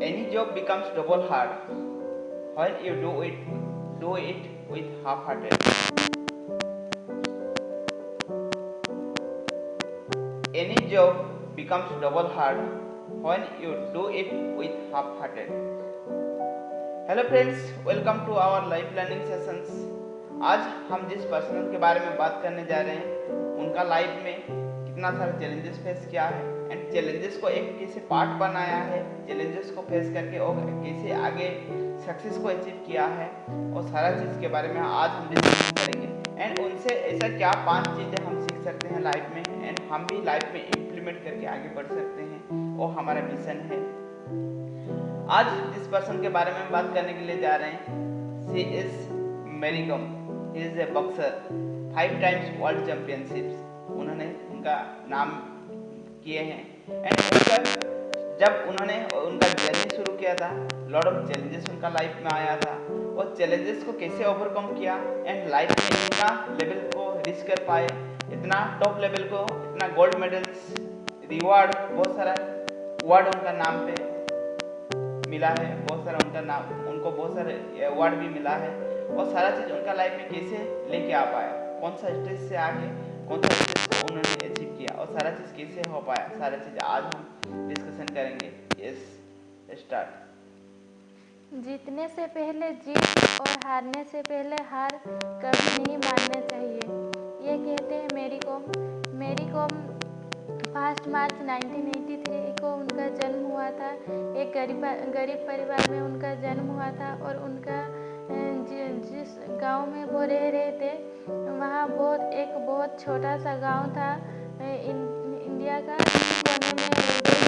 Any job becomes double hard when you do it with half-hearted. Any job becomes double hard when you do it with half-hearted. Hello friends, welcome to our life learning sessions. आज हम जिस person के बारे में बात करने जा रहे हैं उनका लाइफ में कितना सारा चैलेंजेस फेस किया है एंड चैलेंजेस को एक कैसे पार्ट बनाया है, चैलेंजेस को फेस करके और कैसे आगे सक्सेस को अचीव किया है और सारा चीज़ के बारे में आज हम डिस्कशन करेंगे। एंड उनसे ऐसा क्या 5 चीज़ें हम सीख सकते हैं लाइफ में एंड हम भी लाइफ में इम्प्लीमेंट करके आगे बढ़ सकते हैं, वो हमारा मिशन है। आज जिस पर्सन के बारे में हम बात करने के लिए जा रहे हैं, she is Mary Kom. He is a boxer, 5 times world championships उन्होंने उनका नाम किए हैं। एंड जब उन्होंने उनका जर्नी शुरू किया था, लॉट ऑफ चैलेंजेस उनका लाइफ में आया था और चैलेंजेस को कैसे ओवरकम किया एंड लाइफ में इतना लेवल को रीच कर पाए, इतना टॉप लेवल को, इतना गोल्ड मेडल्स, रिवार्ड, बहुत सारा अवार्ड उनका नाम पे मिला है, बहुत सारा उनका नाम, उनको बहुत सारे अवार्ड भी मिला है और सारा चीज़ उनका लाइफ में कैसे लेके आ पाया, कौन सा स्टेज से आगे कौन सा स्टेज को उन्होंने अचीव किया और सारा चीज़ कैसे हो पाया, सारा चीज़ आज हम डिस्कशन करेंगे। Yes, start. जीतने से पहले जीत और हारने से पहले हार कभी नहीं मानना चाहिए, ये कहते हैं मैरी कॉम। मैरी कॉम 5 मार्च 1983 को उनका जन्म हुआ था। एक गरीब परिवार में उनका जन्म हुआ था और उनका जिस गांव में वो रह रहे थे वहाँ एक बहुत छोटा सा गांव था। इंडिया का कोने में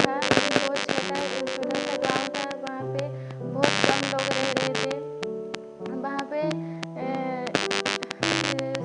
था, बहुत छोटा सा गांव था। वहाँ पे बहुत कम लोग रह रहे थे। वहाँ पे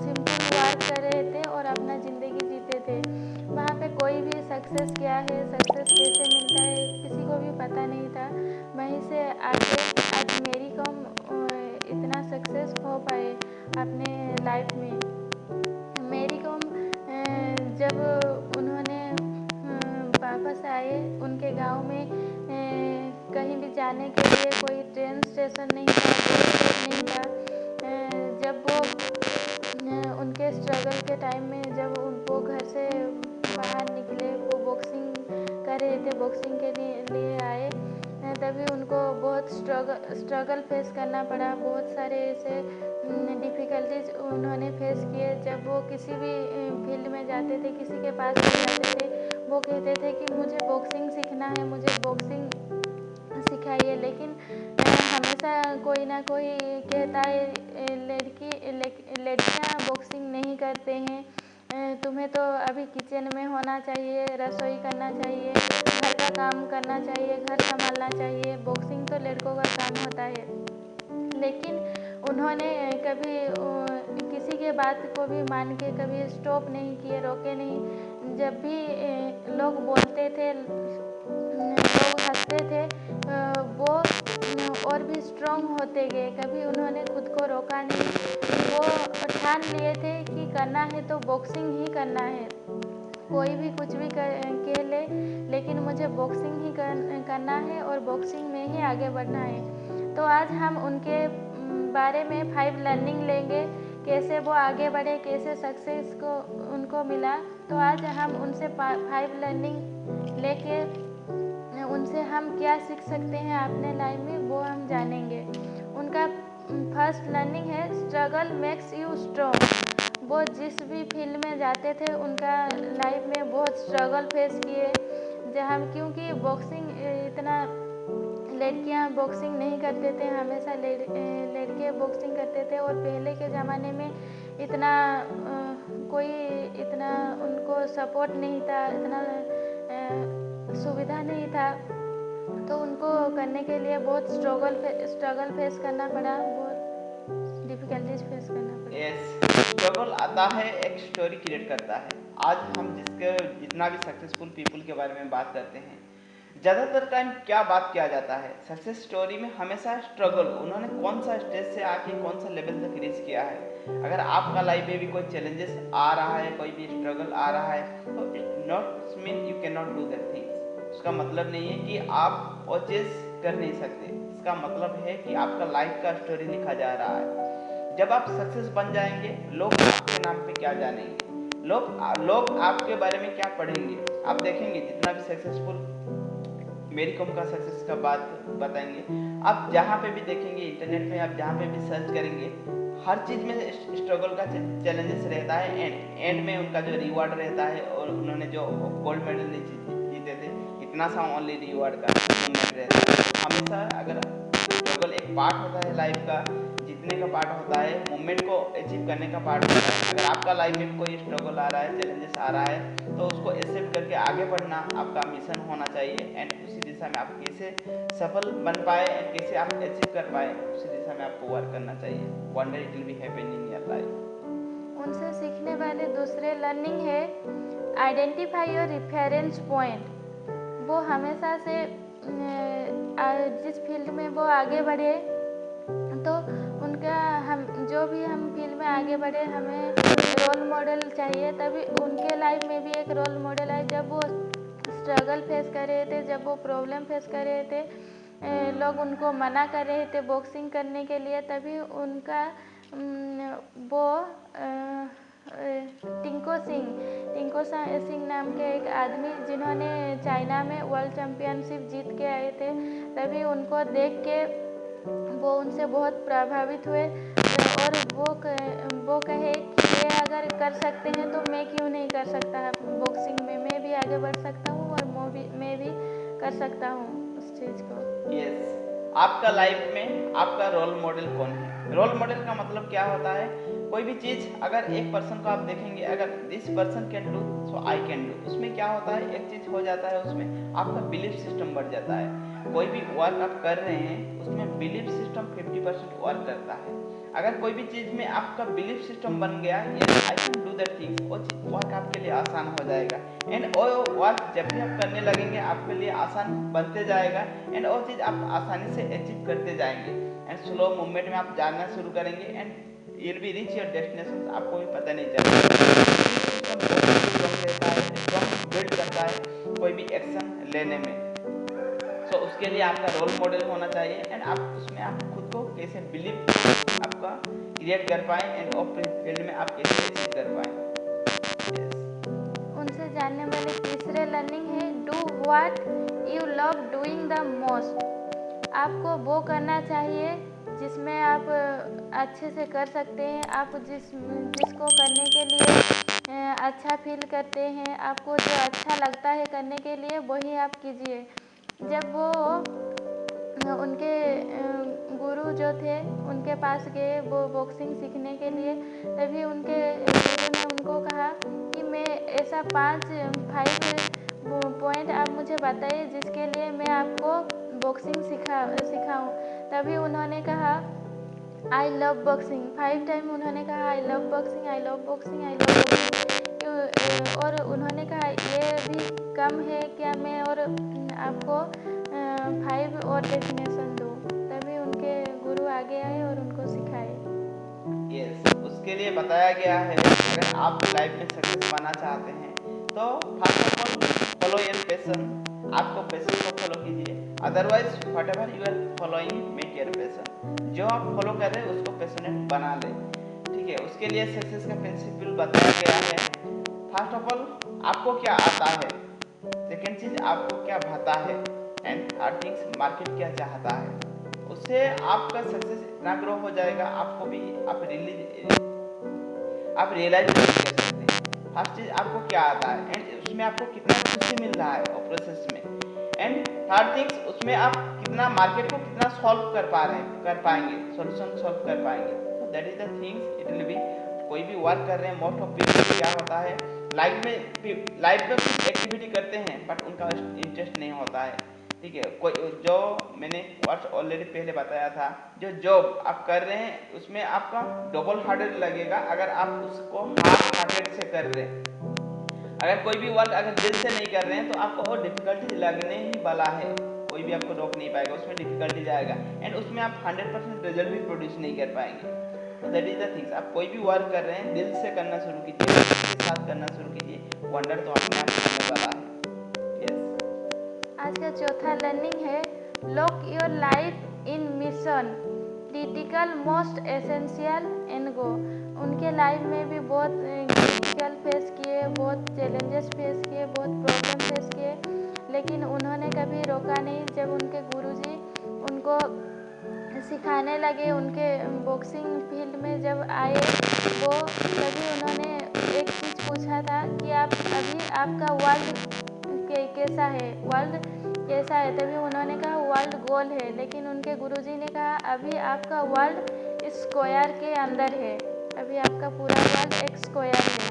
सिंपल वर्क कर रहे थे और अपना ज़िंदगी जीते थे। वहाँ पे कोई भी सक्सेस क्या है, सक्सेस कैसे मिलता है, किसी को भी पता नहीं था। वहीं से आगे आज मैरी कॉम इतना सक्सेस हो पाए अपने लाइफ में। मैरी कॉम जब उन्होंने वापस आए, उनके गांव में कहीं भी जाने के लिए कोई ट्रेन स्टेशन नहीं था, बस नहीं था। जब वो उनके स्ट्रगल के टाइम में जब वो घर से बाहर निकले, वो बॉक्सिंग कर रहे थे, बॉक्सिंग के लिए आए, तभी उनको बहुत स्ट्रगल फेस करना पड़ा। बहुत सारे ऐसे डिफ़िकल्टीज उन्होंने फेस किए। जब वो किसी भी फील्ड में जाते थे, किसी के पास में जाते थे, वो कहते थे कि मुझे बॉक्सिंग सीखना है, मुझे बॉक्सिंग सिखाइए। लेकिन हमेशा कोई ना कोई कहता है लड़कियाँ बॉक्सिंग नहीं करते हैं, तुम्हें तो अभी किचन में होना चाहिए, रसोई करना चाहिए, घर का काम करना चाहिए, घर संभालना चाहिए, बॉक्सिंग तो लड़कों का काम होता है। लेकिन उन्होंने कभी किसी के बात को भी मान के कभी स्टॉप नहीं किए, रोके नहीं। जब भी लोग बोलते थे, लोग हंसते थे, वो और भी स्ट्रॉन्ग होते गए। कभी उन्होंने खुद को रोका नहीं। वो ठान लिए थे कि करना है तो बॉक्सिंग ही करना है, कोई भी कुछ भी कह ले, लेकिन मुझे बॉक्सिंग ही करना है और बॉक्सिंग में ही आगे बढ़ना है। तो आज हम उनके बारे में 5 लर्निंग लेंगे, कैसे वो आगे बढ़े, कैसे सक्सेस को उनको मिला। तो आज हम उनसे 5 लर्निंग लेके उनसे हम क्या सीख सकते हैं अपने लाइफ में, वो हम जानेंगे। उनका फर्स्ट लर्निंग है, स्ट्रगल मेक्स यू स्ट्रॉन्ग। वो जिस भी फील्ड में जाते थे उनका लाइफ में बहुत स्ट्रगल फेस किए। क्योंकि बॉक्सिंग इतना लड़कियां बॉक्सिंग नहीं करते थे, हमेशा लड़के बॉक्सिंग करते थे। और पहले के ज़माने में इतना कोई इतना उनको सपोर्ट नहीं था, इतना सुविधा नहीं था, तो उनको करने के लिए बहुत स्ट्रगल फेस करना पड़ा, बहुत डिफ़िकल्टीज फेस करना पड़ा। यस, स्ट्रगल आता है, एक स्टोरी क्रिएट करता है। आज हम जितना भी सक्सेसफुल पीपल के बारे में बात करते हैं, ज़्यादातर टाइम क्या बात किया जाता है, सक्सेस स्टोरी में हमेशा स्ट्रगल, उन्होंने कौन सा स्टेज से आके कौन सा लेवल तक रीच किया है। अगर आपका लाइफ में भी कोई चैलेंजेस आ रहा है, कोई भी स्ट्रगल आ रहा है, तो it not mean you can not do that things. उसका मतलब नहीं है कि आप वो चीज़ कर नहीं सकते। इसका मतलब है कि आपका लाइफ का स्टोरी लिखा जा रहा है। जब आप सक्सेस बन जाएंगे, लोग आपके नाम पे क्या जानेंगे, लोग आपके बारे में क्या पढ़ेंगे। आप देखेंगे जितना भी सक्सेसफुल मेरी कॉम का सक्सेस का बात बताएंगे, आप जहाँ पे भी देखेंगे इंटरनेट में, आप जहाँ पे भी सर्च करेंगे, हर चीज़ में स्ट्रगल का चैलेंजेस रहता है। एंड में उनका जो रिवार्ड रहता है, और उन्होंने जो गोल्ड मेडल जीते थे, इतना सा ओनली रिवार्ड का मूवमेंट रहता है। हमेशा अगर स्ट्रगल एक पार्ट होता है लाइफ का, जीतने का पार्ट होता है, मूवमेंट को अचीव करने का पार्ट होता है। अगर आपका लाइफ में कोई स्ट्रगल आ रहा है, चैलेंजेस आ रहा है, तो उसको एक्सेप्ट करके आगे बढ़ना आपका मिशन होना चाहिए। एंड उसी दिशा में आप कैसे सफल बन पाए एंड कैसे आप अचीव कर पाए, उसी दिशा में आपको वर्क करना चाहिए। Wonder it will be happen in your life. उनसे सीखने वाले दूसरे लर्निंग है आइडेंटिफाई योर रेफरेंस पॉइंट। वो हमेशा से जिस फील्ड में वो आगे बढ़े, तो उनका हम जो भी हम फील्ड में आगे बढ़े, हमें रोल मॉडल चाहिए। तभी उनके लाइफ में भी एक रोल मॉडल है। जब वो स्ट्रगल फेस कर रहे थे, जब वो प्रॉब्लम फेस कर रहे थे, लोग उनको मना कर रहे थे बॉक्सिंग करने के लिए, तभी उनका वो टिंको सिंह नाम के एक आदमी, जिन्होंने चाइना में वर्ल्ड चैम्पियनशिप जीत के आए थे, तभी उनको देख के वो उनसे बहुत प्रभावित हुए। और वो कहे कि ये अगर कर सकते हैं तो मैं क्यों नहीं कर सकता। बॉक्सिंग में मैं भी आगे बढ़ सकता हूँ और मैं भी कर सकता हूँ उस चीज़ को। यस, आपका लाइफ में आपका रोल मॉडल कौन है? रोल मॉडल का मतलब क्या होता है? कोई भी चीज़ अगर एक पर्सन को आप देखेंगे, अगर this person can do so I can do, उसमें क्या होता है, एक चीज़ हो जाता है, उसमें आपका बिलीफ सिस्टम बढ़ जाता है। कोई भी वर्क आप कर रहे हैं, उसमें बिलीफ सिस्टम 50% वर्क करता है। अगर कोई भी चीज़ में आपका बिलीफ सिस्टम बन गया, yes I can do that things, वो वर्क आपके लिए आसान हो जाएगा। एंड वो वर्क जब भी आप करने लगेंगे, आपके लिए आसान बनते जाएगा। एंड वो चीज़ आप आसानी से अचीव करते जाएंगे। एंड स्लो मूवमेंट में आप जाना शुरू करेंगे, and you'll be reach your destination, आपको भी पता नहीं चलेगा। स्ट्रॉन्ग बिल्ड करता है कोई भी एक्शन लेने में। सो उसके लिए आपका रोल मॉडल होना चाहिए। एंड आप उसमें आप खुद को कैसे बिलीव आपका क्रिएट कर पाए, एंड ऑफ फील्ड में आप कैसे अचीव कर पाए। उनसे जानने वाली तीसरे लर्निंग है do what you love doing the most. आपको वो करना चाहिए जिसमें आप अच्छे से कर सकते हैं। आप जिसको करने के लिए अच्छा फील करते हैं, आपको जो अच्छा लगता है करने के लिए, वही आप कीजिए। जब वो उनके गुरु जो थे उनके पास गए वो बॉक्सिंग सीखने के लिए, तभी उनके गुरु ने उनको कहा कि मैं ऐसा 5 पॉइंट आप मुझे बताइए जिसके लिए मैं आपको बॉक्सिंग सिखाऊं। तभी उन्होंने कहा आई लव बॉक्सिंग। 5 टाइम उन्होंने कहा I love boxing, I love boxing, I love boxing. और उन्होंने कहा ये भी कम है क्या, मैं और आपको 5 और डेफिनेशन दूँ। तभी उनके गुरु आगे आए और उनको सिखाए। यस, उसके लिए बताया गया है अगर आप लाइफ में सक्सेस पाना चाहते हैं, तो first of all follow your passion. आपको पैशन को फॉलो कीजिए, otherwise whatever you are following make your passion. जो आप फॉलो कर रहे हैं उसको पैशनेट बना ले, ठीक है। उसके लिए सक्सेस का प्रिंसिपल बताया गया है। फर्स्ट ऑफ ऑल आपको क्या आता है, सेकेंड चीज आपको क्या भाता है, एंड थर्ड थिंग्स मार्केट क्या चाहता है। उससे आपका सक्सेस इतना ग्रो हो जाएगा, आपको भी आप रियलाइज नहीं कर सकते। फर्स्ट चीज आपको क्या आता है, एंड उसमें आपको कितना खुशी मिल रहा है और प्रोसेस में। एंड थर्ड थिंग्स उसमें आप कितना मार्केट को कितना सॉल्व कर पाएंगे, सॉल्यूशन सॉल्व कर पाएंगे। तो that is the things it will be. कोई भी वर्क कर रहे हैं, मोस्ट ऑफ पीपल क्या होता है, लाइफ में कुछ एक्टिविटी करते हैं बट उनका इंटरेस्ट नहीं होता है, ठीक है। कोई जो मैंने वर्ड्स ऑलरेडी पहले बताया था, जो जॉब आप कर रहे हैं उसमें आपका डबल हार्डेड लगेगा अगर आप उसको हाफ हार्टेड से कर रहे हैं। अगर कोई भी वर्क अगर दिल से नहीं कर रहे हैं तो आपको और डिफिकल्टी लगने ही वाला है। कोई भी आपको रोक नहीं पाएगा, उसमें डिफिकल्टी जाएगा, एंड उसमें आप 100% रिजल्ट भी प्रोड्यूस नहीं कर पाएंगे। तो दैट इज द थिंग्स। आप कोई भी वर्क कर रहे हैं, दिल से करना शुरू कीजिए, दिल के साथ करना शुरू कीजिए, वंडर तो अपने आप होने वाला है। आज का चौथा लर्निंग है lock your life in mission, critical, most essential and go। उनके लाइफ में भी बहुत क्रिटिकल फेस किए, बहुत चैलेंजेस फेस किए, बहुत प्रॉब्लम फेस किए, लेकिन उन्होंने कभी रोका नहीं। जब उनके गुरुजी उनको सिखाने लगे, उनके बॉक्सिंग फील्ड में जब आए, वो तभी उन्होंने एक चीज़ पूछा था कि आप अभी आपका वर्ल्ड कैसा है, वर्ल्ड कैसा है। तभी उन्होंने कहा वर्ल्ड गोल है, लेकिन उनके गुरुजी ने कहा अभी आपका वर्ल्ड स्क्वायर के अंदर है, अभी आपका पूरा वर्ल्ड एक स्क्वायर है।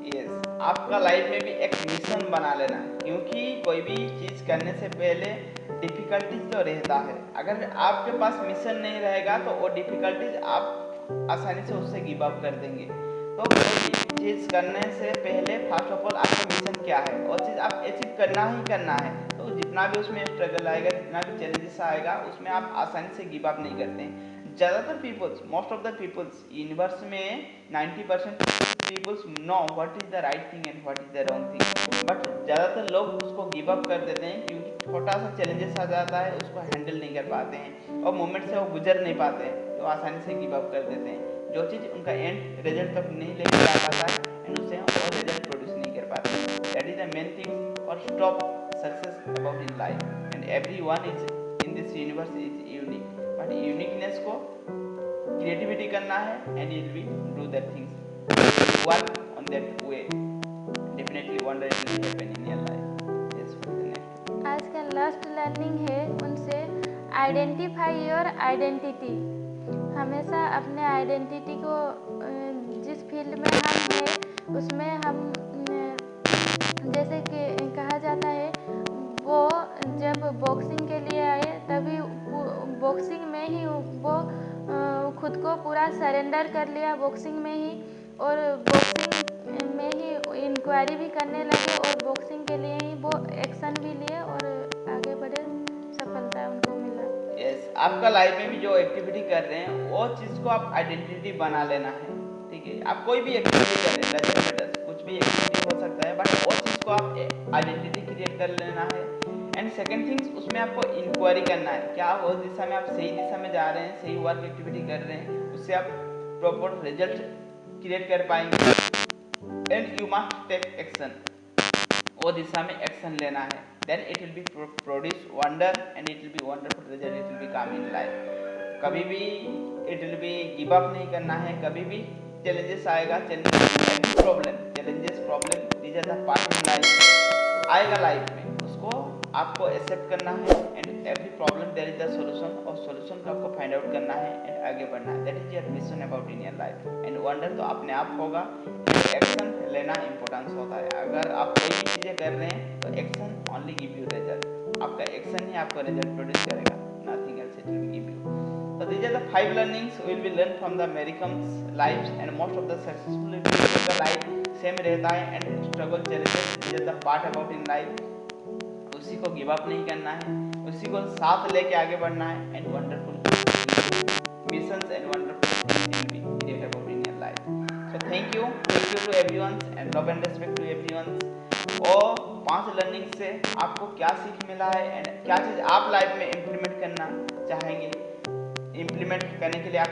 यस, आपका लाइफ में भी एक मिशन बना लेना, क्योंकि कोई भी चीज़ करने से पहले डिफिकल्टीज तो रहता है। अगर आपके पास मिशन नहीं रहेगा तो वो डिफिकल्टीज आप आसानी से उससे गिव अप कर देंगे। तो कोई भी चीज़ करने से पहले फर्स्ट ऑफ ऑल आपका मिशन क्या है, वो चीज़ आप अचीव करना ही करना है। तो जितना भी उसमें स्ट्रगल आएगा, जितना भी चैलेंजेस आएगा, उसमें आप आसानी से गिव अप नहीं करते हैं। ज़्यादातर peoples, most of the peoples universe में 90% peoples know what is the right thing and what is the wrong thing, but ज़्यादातर लोग उसको गिव अप कर देते हैं, क्योंकि छोटा सा चैलेंजेस आ जाता है, उसको हैंडल नहीं कर पाते हैं और मोमेंट से वो गुजर नहीं पाते हैं, तो आसानी से गिव अप कर देते हैं। जो चीज़ उनका एंड रिजल्ट तक नहीं लेकर आ पाता है एंड उससे वो रिजल्ट प्रोड्यूस नहीं कर पाते। That is the main thing और stop success about in life, and everyone is in this universe is unique, but uniqueness को क्रिएटिविटी करना है and you will do that things, work on that way, definitely wonder it will happen in your life. Yes, for the next आज का last learning है उनसे, identify your identity. हमेशा अपने identity को, जिस फील्ड में हम हैं उसमें हम, जैसे कि कहा जाता है, वो जब बॉक्सिंग के लिए आए तभी बॉक्सिंग में ही वो खुद को पूरा सरेंडर कर लिया बॉक्सिंग में ही, और बॉक्सिंग में ही इंक्वायरी भी करने लगे और बॉक्सिंग के लिए ही वो एक्शन भी लिए और आगे बढ़े, सफलता उनको मिला। यस, आपका लाइफ में भी जो एक्टिविटी कर रहे हैं वो चीज़ को आप आइडेंटिटी बना लेना है, ठीक है। आप कोई भी एक्टिविटी कर रहे हैं, डजंट मैटर, कुछ भी एक्टिविटी हो सकता है, बट वो चीज़ को आप आइडेंटिटी क्रिएट कर लेना है। एंड सेकंड थिंग्स, उसमें आपको इंक्वायरी करना है, क्या वो दिशा में आप सही दिशा में जा रहे हैं, सही वर्क एक्टिविटी कर रहे हैं, उससे आप प्रॉपर रिजल्ट क्रिएट कर पाएंगे। And you must take action, वो दिशा में एक्शन लेना है, then it will be produce wonder and it will be wonderful result, it will be come in life। कभी भी it will be give up नहीं करना है, कभी भी challenges आएगा, challenges problem, challenges problem these are the part of life, आएगा life में, उसको आपको एक्सेप्ट करना है and every problem there is the solution, और सॉल्यूशन को आपको फाइंड आउट करना है एंड आगे बढ़ना है। That is your mission about in your life, and wonder तो अपने आप होगा, एक्शन लेना इंपॉर्टेंस होता है। अगर आप कोई भी चीज़ें कर रहे हैं तो action only give you result, आपका एक्शन ही आपको रिजल्ट प्रोड्यूस करेगा, nothing else it will give you. So these are the 5 learnings we will learn from the Americans lives, and most of the successful people का life same रहता है and struggle challenges these are the part about in life, उसी को give up नहीं करना है, उसी को साथ लेके आगे बढ़ना है and wonderful missions and wonderful things will be create about in your life. So thank you to everyone and love and respect to everyone. और 5 लर्निंग से आपको क्या सीख मिला है एंड क्या चीज़ आप लाइफ में इम्प्लीमेंट करना चाहेंगे, इम्प्लीमेंट करने के लिए आप